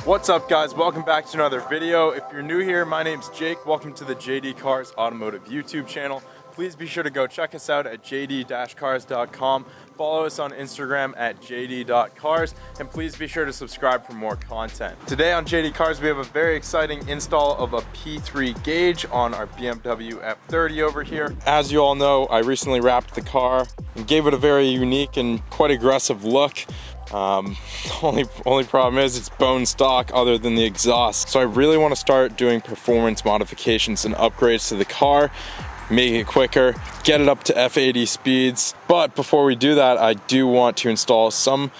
What's up guys, welcome back to another video. If you're new here, my name's Jake. Welcome to the JD Cars Automotive YouTube channel. Please be sure to go check us out at jd-cars.com. Follow us on Instagram at jd.cars, and please be sure to subscribe for more content. Today on JD Cars, we have a very exciting install of a P3 gauge on our BMW F30 over here. As you all know, I recently wrapped the car and gave it a very unique and quite aggressive look. Only problem is it's bone stock other than the exhaust. So I really want to start doing performance modifications and upgrades to the car, make it quicker, get it up to F80 speeds. But before we do that, I do want to install some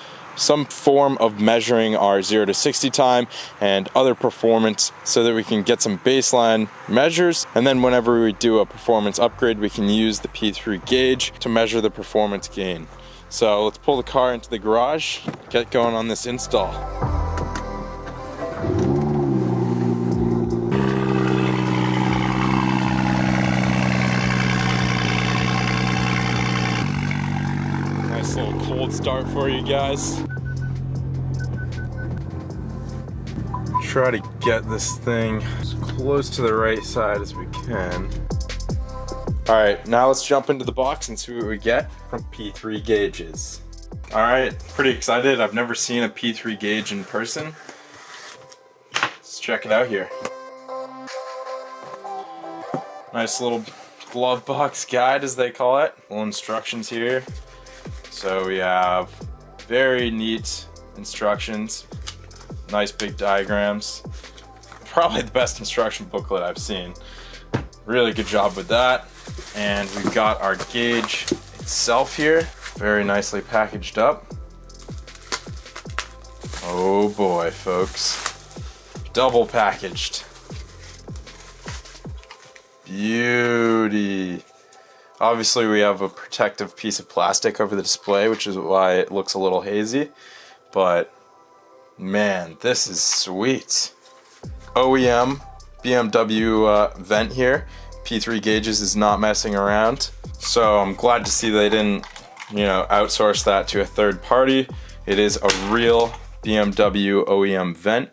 form of measuring our 0 to 60 time and other performance so that we can get some baseline measures, and then whenever we do a performance upgrade, we can use the P3 gauge to measure the performance gain. So let's pull the car into the garage, get going on this install. Nice little cold start for you guys. Try to get this thing as close to the right side as we can. All right, now let's jump into the box and see what we get from P3 gauges. All right, pretty excited. I've never seen a P3 gauge in person. Let's check it out here. Nice little glove box guide, as they call it. Little instructions here. So we have very neat instructions. Nice big diagrams. Probably the best instruction booklet I've seen. Really good job with that. And we've got our gauge itself here, very nicely packaged up. Oh boy, folks. Double packaged. Beauty. Obviously we have a protective piece of plastic over the display, which is why it looks a little hazy. But man, this is sweet. OEM BMW vent here. P3 gauges is not messing around. So I'm glad to see they didn't, outsource that to a third party. It is a real BMW OEM vent.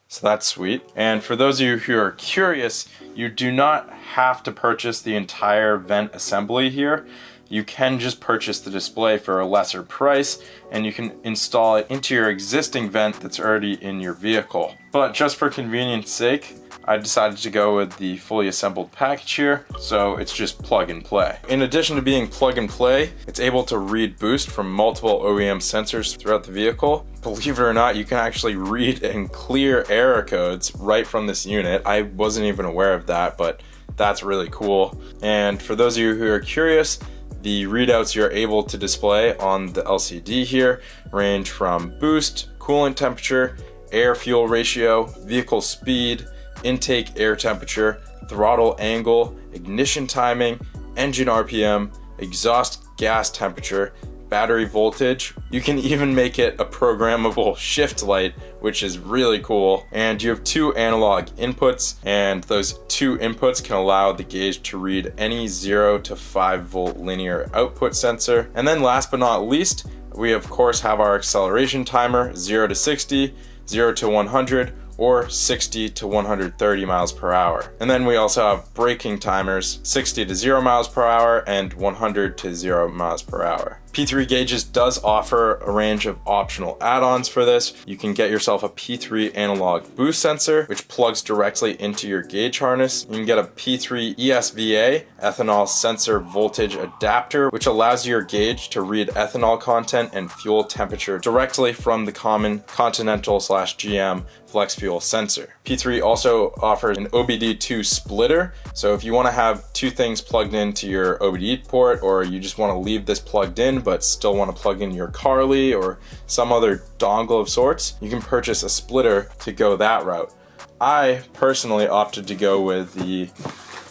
So that's sweet. And for those of you who are curious, you do not have to purchase the entire vent assembly here. You can just purchase the display for a lesser price, and you can install it into your existing vent that's already in your vehicle. But just for convenience sake, I decided to go with the fully assembled package here, so it's just plug and play. In addition to being plug and play, it's able to read boost from multiple OEM sensors throughout the vehicle. Believe it or not, you can actually read and clear error codes right from this unit. I wasn't even aware of that, but that's really cool. And for those of you who are curious, the readouts you're able to display on the LCD here range from boost, coolant temperature, air-fuel ratio, vehicle speed, intake air temperature, throttle angle, ignition timing, engine RPM, exhaust gas temperature, battery voltage. You can even make it a programmable shift light, which is really cool. And you have two analog inputs, and those two inputs can allow the gauge to read any 0 to 5 volt linear output sensor. And then last but not least, we of course have our acceleration timer, 0 to 60, 0 to 100, or 60 to 130 miles per hour. And then we also have braking timers, 60 to 0 miles per hour and 100 to 0 miles per hour. P3 gauges does offer a range of optional add-ons for this. You can get yourself a P3 analog boost sensor, which plugs directly into your gauge harness. You can get a P3 ESVA, ethanol sensor voltage adapter, which allows your gauge to read ethanol content and fuel temperature directly from the common Continental/GM flex fuel sensor. P3 also offers an Obd2 Splitter, so if you want to have two things plugged into your OBD port, or you just want to leave this plugged in but still want to plug in your Carly or some other dongle of sorts, you can purchase a splitter to go that route. I personally opted to go with the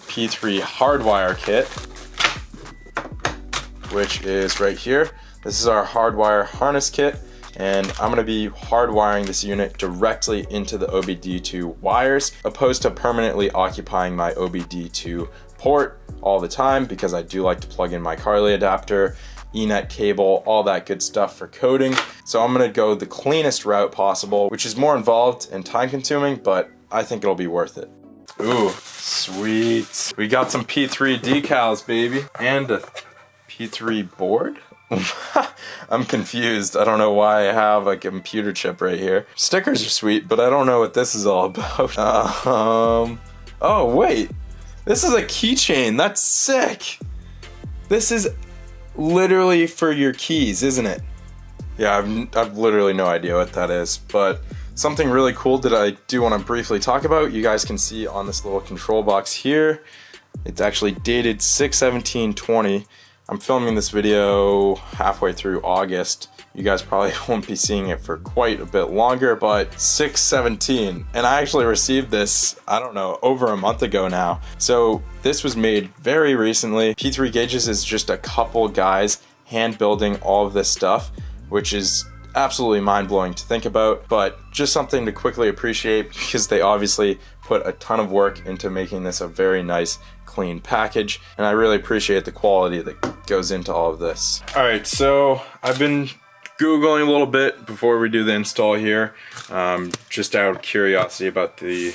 P3 Hardwire Kit, which is right here. This is our Hardwire harness kit, and I'm going to be hardwiring this unit directly into the Obd2 wires, opposed to permanently occupying my Obd2 port all the time, because I do like to plug in my Carly adapter E-net cable, all that good stuff for coding. So I'm gonna go the cleanest route possible, which is more involved and time consuming, but I think it'll be worth it. Ooh, sweet. We got some P3 decals, baby, and a P3 board. I'm confused. I don't know why I have a computer chip right here. Stickers are sweet, but I don't know what this is all about. Oh wait, this is a keychain. That's sick. This is literally for your keys, isn't it? Yeah, I've literally no idea what that is, but something really cool that I do want to briefly talk about, you guys can see on this little control box here. It's actually dated 6/17/20. I'm filming this video halfway through August. You guys probably won't be seeing it for quite a bit longer, but 6/17. And I actually received this, I don't know, over a month ago now. So this was made very recently. P3 Gauges is just a couple guys hand building all of this stuff, which is absolutely mind-blowing to think about, but just something to quickly appreciate because they obviously put a ton of work into making this a very nice, clean package, and I really appreciate the quality that goes into all of this. All right, so I've been Googling a little bit before we do the install here, just out of curiosity about the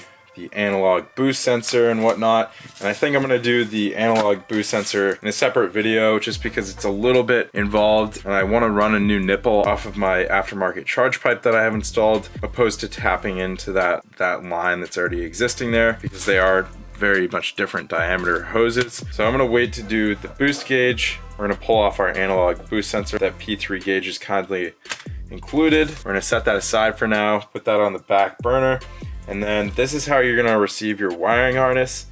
analog boost sensor and whatnot, and I think I'm gonna do the analog boost sensor in a separate video just because it's a little bit involved and I want to run a new nipple off of my aftermarket charge pipe that I have installed, opposed to tapping into that line that's already existing there, because they are very much different diameter hoses. So I'm gonna wait to do the boost gauge. We're gonna pull off our analog boost sensor that P3 Gauge is kindly included. We're gonna set that aside for now, put that on the back burner. And then this is how you're gonna receive your wiring harness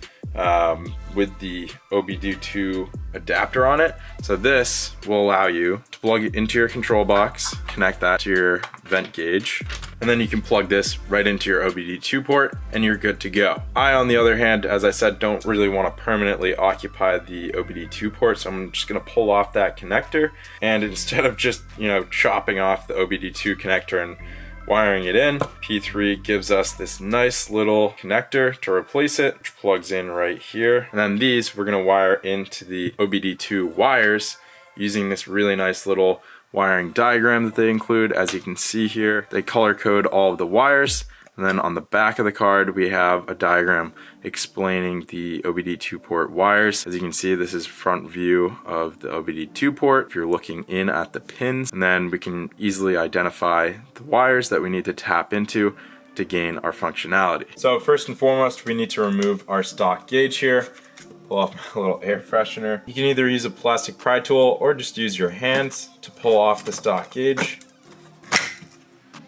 with the Obd2 adapter on it. So this will allow you to plug it into your control box, connect that to your vent gauge, and then you can plug this right into your Obd2 port and you're good to go. I, on the other hand, as I said, don't really want to permanently occupy the Obd2 port, so I'm just gonna pull off that connector, and instead of just, you know, chopping off the Obd2 connector and wiring it in, P3 gives us this nice little connector to replace it, which plugs in right here. And then these we're gonna wire into the Obd2 wires using this really nice little wiring diagram that they include. As you can see here, they color code all of the wires. And then on the back of the card, we have a diagram explaining the Obd2 port wires. As you can see, this is front view of the Obd2 port if you're looking in at the pins. And then we can easily identify the wires that we need to tap into to gain our functionality. So first and foremost, we need to remove our stock gauge here. Pull off my little air freshener. You can either use a plastic pry tool or just use your hands to pull off the stock gauge.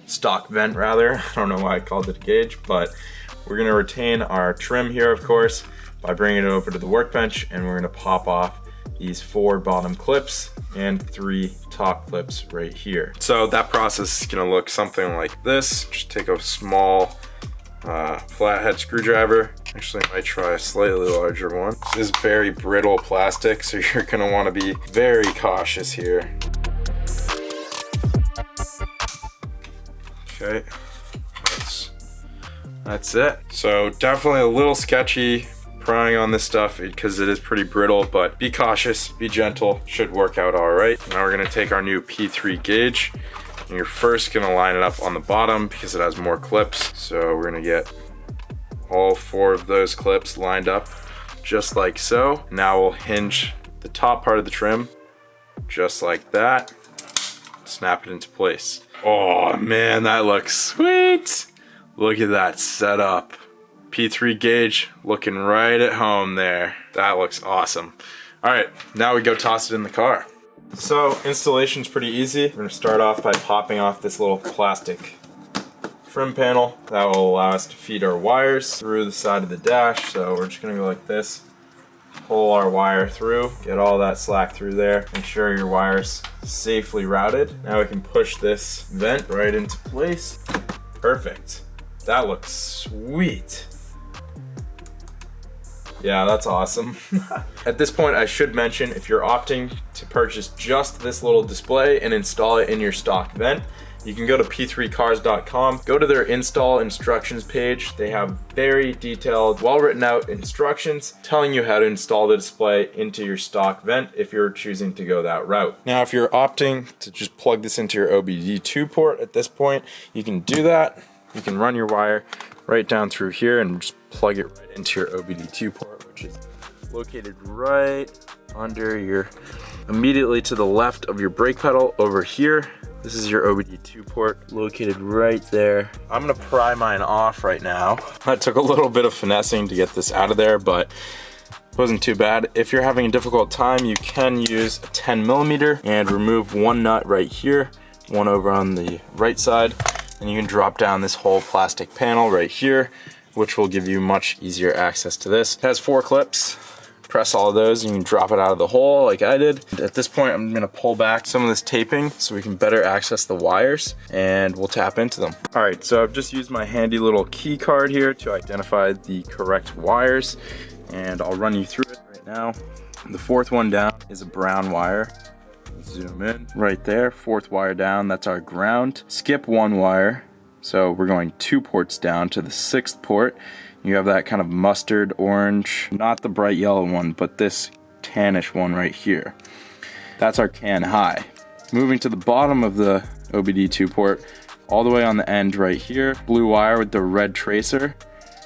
Stock vent rather. I don't know why I called it a gauge, but we're gonna retain our trim here, of course, by bringing it over to the workbench, and we're gonna pop off these 4 bottom clips and 3 top clips right here. So that process is gonna look something like this. Just take a small flathead screwdriver. Actually, I might try a slightly larger one. This is very brittle plastic, so you're gonna wanna be very cautious here. Okay, that's it. So definitely a little sketchy prying on this stuff because it is pretty brittle, but be cautious, be gentle, should work out all right. Now we're gonna take our new P3 gauge, and you're first gonna line it up on the bottom because it has more clips. So we're gonna get all 4 of those clips lined up just like so. Now we'll hinge the top part of the trim just like that, snap it into place. Oh man, that looks sweet. Look at that setup. P3 gauge looking right at home there. That looks awesome. All right, now we go toss it in the car. So installation's pretty easy. We're gonna start off by popping off this little plastic trim panel. That will allow us to feed our wires through the side of the dash. So we're just gonna go like this. Pull our wire through, get all that slack through there, make sure your wire's safely routed. Now we can push this vent right into place. Perfect. That looks sweet. Yeah, that's awesome. At this point, I should mention, if you're opting to purchase just this little display and install it in your stock vent, you can go to p3cars.com, go to their install instructions page. They have very detailed, well written out instructions telling you how to install the display into your stock vent if you're choosing to go that route. Now, if you're opting to just plug this into your OBD2 port at this point, you can do that. You can run your wire right down through here and just plug it right into your OBD2 port, which is located right under your, immediately to the left of your brake pedal over here. This is your OBD2 port located right there. I'm gonna pry mine off right now. That took a little bit of finessing to get this out of there, but it wasn't too bad. If you're having a difficult time, you can use a 10mm and remove one nut right here, one over on the right side, and you can drop down this whole plastic panel right here, which will give you much easier access to this. It has 4 clips. Press all of those and you can drop it out of the hole like I did. At this point, I'm gonna pull back some of this taping so we can better access the wires, and we'll tap into them. All right, so I've just used my handy little key card here to identify the correct wires, and I'll run you through it right now. The 4th one down is a brown wire. Zoom in right there, 4th wire down, that's our ground. Skip 1 wire, so we're going 2 ports down to the 6th port. You have that kind of mustard orange, not the bright yellow one, but this tannish one right here. That's our CAN high. Moving to the bottom of the OBD2 port, all the way on the end right here, blue wire with the red tracer,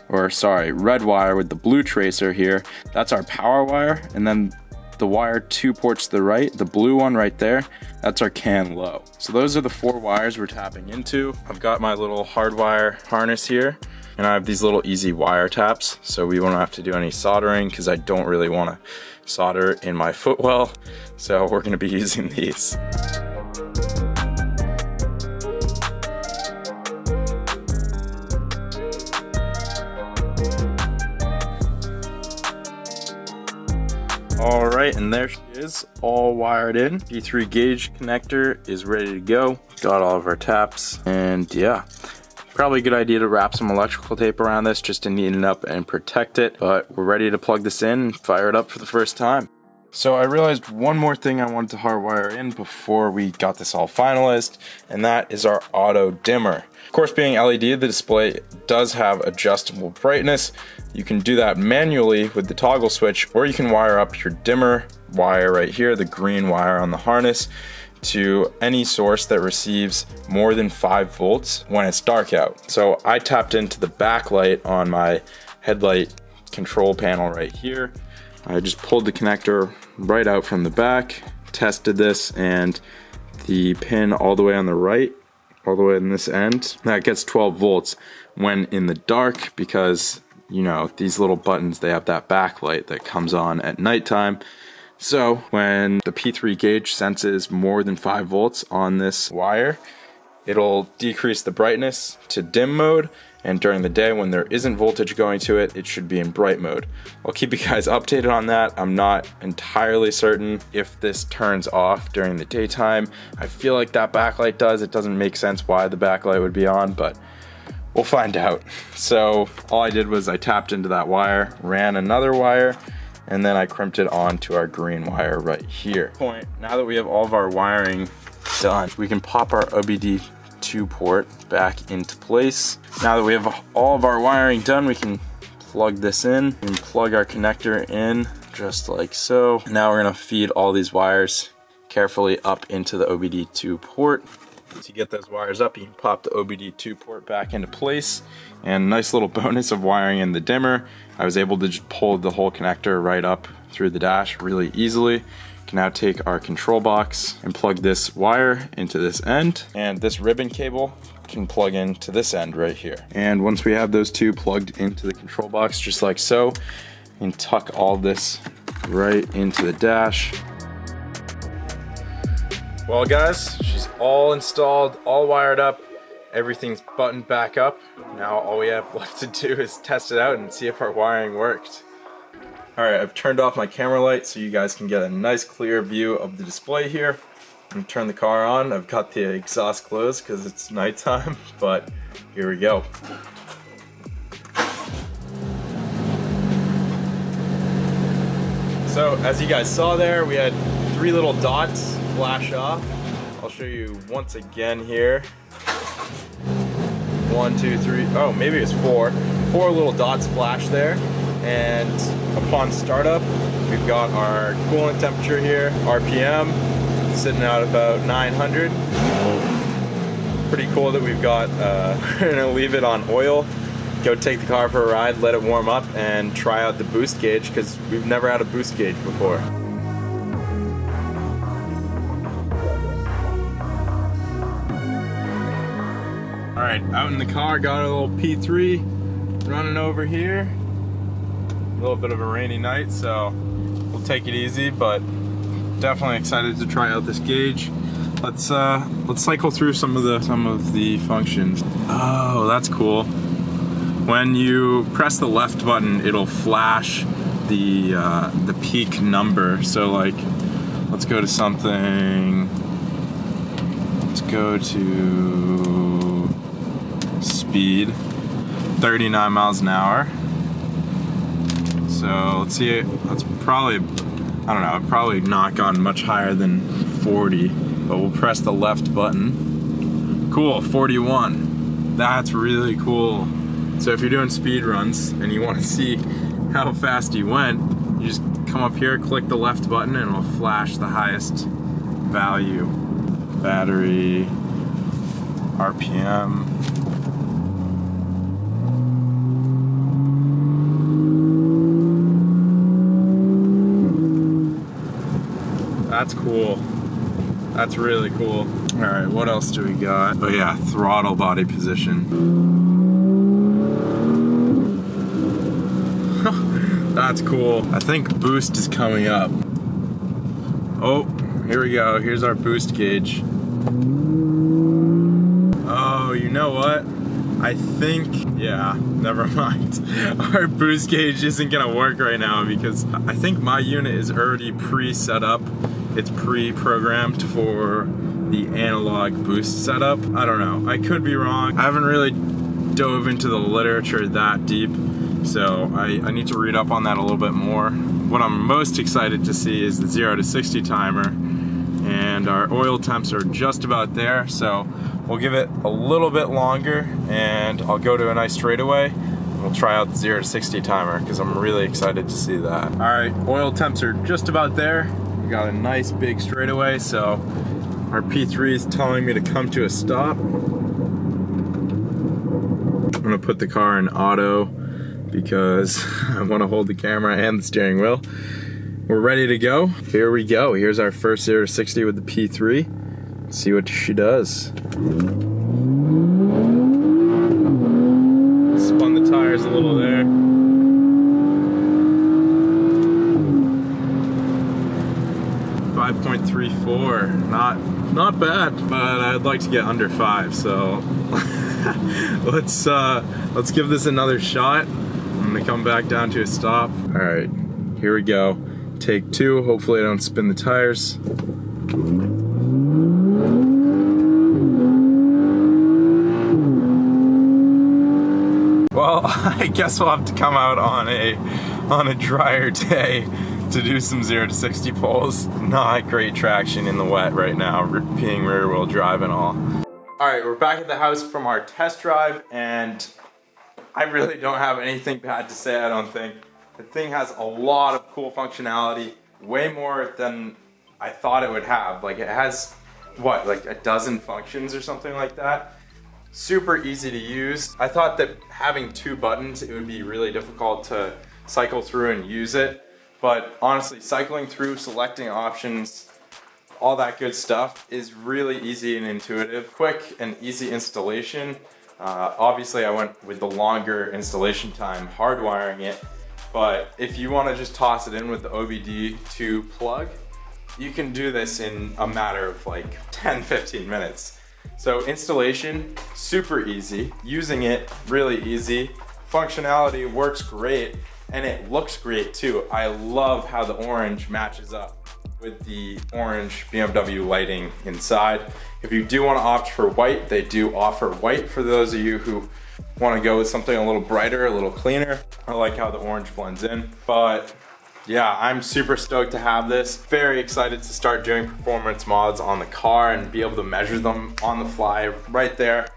or sorry, red wire with the blue tracer here. That's our power wire, and then the wire 2 ports to the right, the blue one right there, that's our CAN low. So those are the 4 wires we're tapping into. I've got my little Hardwire harness here, and I have these little easy wire taps, so we won't have to do any soldering because I don't really want to solder in my footwell, so we're going to be using these. All right, and there she is, all wired in. P3 gauge connector is ready to go. Got all of our taps, and yeah. Probably a good idea to wrap some electrical tape around this just to neaten it up and protect it, but we're ready to plug this in and fire it up for the first time. So I realized one more thing I wanted to hardwire in before we got this all finalized, and that is our auto dimmer. Of course, being LED, the display does have adjustable brightness. You can do that manually with the toggle switch, or you can wire up your dimmer wire right here, the green wire on the harness, to any source that receives more than 5 volts when it's dark out. So I tapped into the backlight on my headlight control panel right here. I just pulled the connector right out from the back, tested this, and the pin all the way on the right, all the way in this end, that gets 12 volts when in the dark, because you know, these little buttons, they have that backlight that comes on at nighttime. So when the P3 gauge senses more than 5 volts on this wire, it'll decrease the brightness to dim mode, and during the day when there isn't voltage going to it, it should be in bright mode. I'll keep you guys updated on that. I'm not entirely certain if this turns off during the daytime. I feel like that backlight does. It doesn't make sense why the backlight would be on, but we'll find out. So all I did was I tapped into that wire, ran another wire, and then I crimped it onto our green wire right here. Now that we have all of our wiring done, we can pop our OBD2 port back into place. Now that we have all of our wiring done, we can plug this in and plug our connector in just like so. Now we're gonna feed all these wires carefully up into the OBD2 port. Once you get those wires up, you can pop the OBD2 port back into place. And nice little bonus of wiring in the dimmer, I was able to just pull the whole connector right up through the dash really easily. Can now take our control box and plug this wire into this end, and this ribbon cable can plug into this end right here. And once we have those two plugged into the control box just like so, you can tuck all this right into the dash. Well guys, she's all installed, all wired up, everything's buttoned back up. Now all we have left to do is test it out and see if our wiring worked. Alright, I've turned off my camera light so you guys can get a nice clear view of the display here. I'm gonna turn the car on. I've got the exhaust closed because it's nighttime, but here we go. So as you guys saw there, we had 3 little dots flash off. I'll show you once again here. 1, 2, 3, oh, maybe it's 4. 4 little dots flash there. And upon startup, we've got our coolant temperature here, RPM, sitting at about 900. Pretty cool that we've got, we're gonna leave it on oil, go take the car for a ride, let it warm up, and try out the boost gauge, because we've never had a boost gauge before. All right, out in the car, got a little P3 running over here. A little bit of a rainy night, so we'll take it easy, but definitely excited to try out this gauge. Let's cycle through some of the functions. Oh, that's cool. When you press the left button, it'll flash the peak number. So like, let's go to something. Let's go to speed, 39 miles an hour. So let's see, that's probably, I don't know, I've probably not gone much higher than 40, but we'll press the left button. Cool, 41. That's really cool. So if you're doing speed runs and you want to see how fast you went, you just come up here, click the left button, and it'll flash the highest value. Battery, RPM. That's cool. That's really cool. All right, what else do we got? Oh yeah, throttle body position. That's cool. I think boost is coming up. Oh, here we go. Here's our boost gauge. Oh, you know what? I think, yeah, never mind. Our boost gauge isn't gonna work right now because I think my unit is already pre-set up. It's pre-programmed for the analog boost setup. I don't know, I could be wrong. I haven't really dove into the literature that deep, so I need to read up on that a little bit more. What I'm most excited to see is the 0 to 60 timer, and our oil temps are just about there, so we'll give it a little bit longer and I'll go to a nice straightaway. We'll try out the 0 to 60 timer because I'm really excited to see that. All right, oil temps are just about there. We got a nice big straightaway, so our P3 is telling me to come to a stop. I'm gonna put the car in auto because I wanna hold the camera and the steering wheel. We're ready to go. Here we go. Here's our first 0 to 60 with the P3. Let's see what she does. Spun the tires a little there. 5.34, not bad, but I'd like to get under 5, so let's give this another shot. I'm gonna come back down to a stop. All right, here we go. Take 2, hopefully I don't spin the tires. Well, I guess we'll have to come out on a drier day to do some 0 to 60 pulls. Not great traction in the wet right now, being rear wheel drive and all. All right, we're back at the house from our test drive, and I really don't have anything bad to say, I don't think. The thing has a lot of cool functionality, way more than I thought it would have. Like, it has, what, like a dozen functions or something like that? Super easy to use. I thought that having 2 buttons, it would be really difficult to cycle through and use it. But honestly, cycling through, selecting options, all that good stuff is really easy and intuitive. Quick and easy installation. Obviously, I went with the longer installation time, hardwiring it. But if you want to just toss it in with the Obd2 plug, you can do this in a matter of like 10-15 minutes. So installation, super easy. Using it, really easy. Functionality works great, and it looks great too. I love how the orange matches up with the orange BMW lighting inside. If you do want to opt for white, they do offer white for those of you who want to go with something a little brighter, a little cleaner. I like how the orange blends in, but yeah, I'm super stoked to have this. Very excited to start doing performance mods on the car and be able to measure them on the fly right there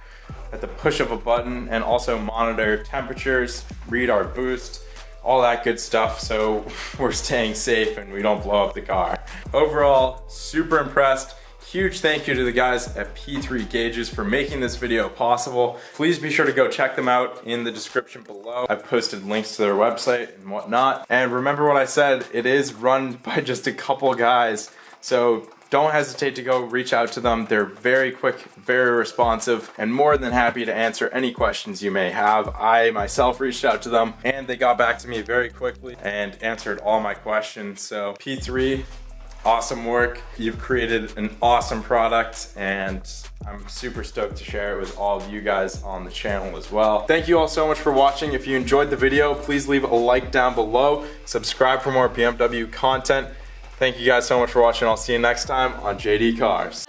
at the push of a button, and also monitor temperatures, read our boost, all that good stuff, so we're staying safe and we don't blow up the car. Overall, super impressed. Huge thank you to the guys at P3 Gauges for making this video possible. Please be sure to go check them out in the description below. I've posted links to their website and whatnot. And remember what I said, it is run by just a couple guys, so don't hesitate to go reach out to them. They're very quick, very responsive, and more than happy to answer any questions you may have. I myself reached out to them and they got back to me very quickly and answered all my questions. So P3, awesome work. You've created an awesome product and I'm super stoked to share it with all of you guys on the channel as well. Thank you all so much for watching. If you enjoyed the video, please leave a like down below. Subscribe for more BMW content. Thank you guys so much for watching. I'll see you next time on JD Cars.